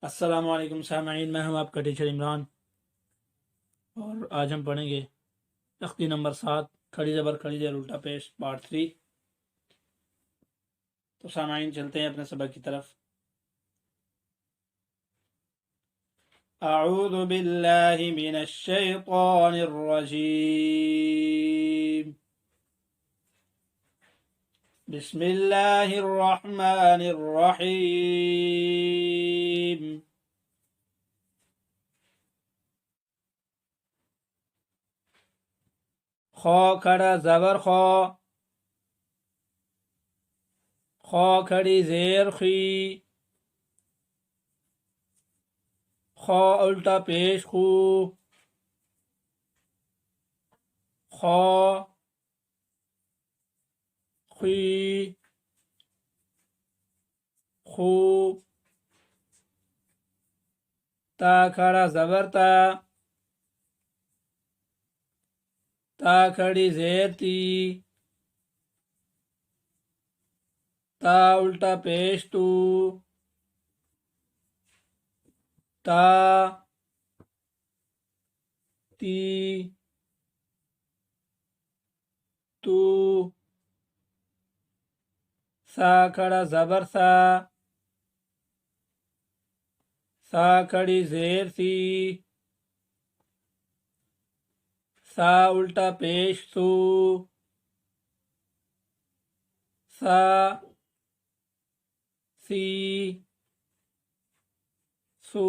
السلام علیکم سامعین، میں ہوں آپ کا ٹیچر عمران، اور آج ہم پڑھیں گے تختی نمبر 7 کھڑی زبر کھڑی زیر الٹا پیش پارٹ 3۔ تو سامعین چلتے ہیں اپنے سبق کی طرف۔ اعوذ باللہ من الشیطان الرجیم، بسم اللہ الرحمن الرحیم۔ خا کھڑا زبر خا، خا کھڑی زیر خی، خا الٹا پیش خو، خا خی خو، تا کھڑا زبر تا، تا کھڑی زیر تی، تا الٹا پیش تو، تا تی تو، سا کھڑا زبر سا، سا کھڑی زیر سی، سا الٹا پیش سو، سا سی سو،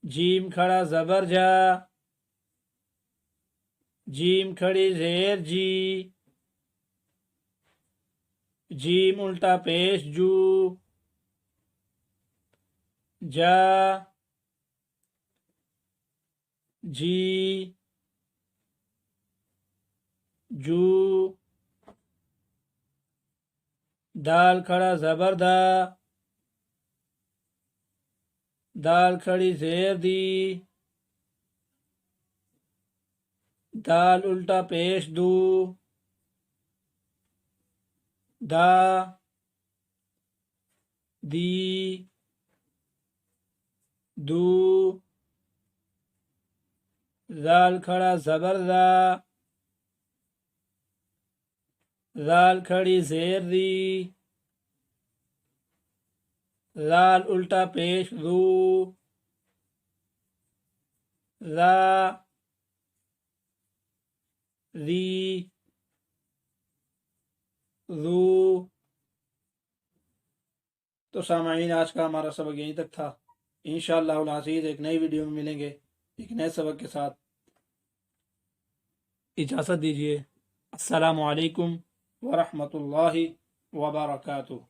جیم کھڑا زبر جا، جیم کھڑی زیر جی، جیم الٹا پیش جو، جا جی جو، دال کھڑا زبر دا، دال کھڑی زیر دی، دال الٹا پیش دو، دا دی دو، زال کھڑا زبر دا، زال کھڑی زیر دی، زال الٹا پیش زو، زا زی زو۔ تو سامعین آج کا ہمارا سبق یہیں تک تھا۔ انشاءاللہ العزیز ایک نئی ویڈیو میں ملیں گے ایک نئے سبق کے ساتھ۔ اجازت دیجیے، السلام علیکم ورحمۃ اللہ وبرکاتہ۔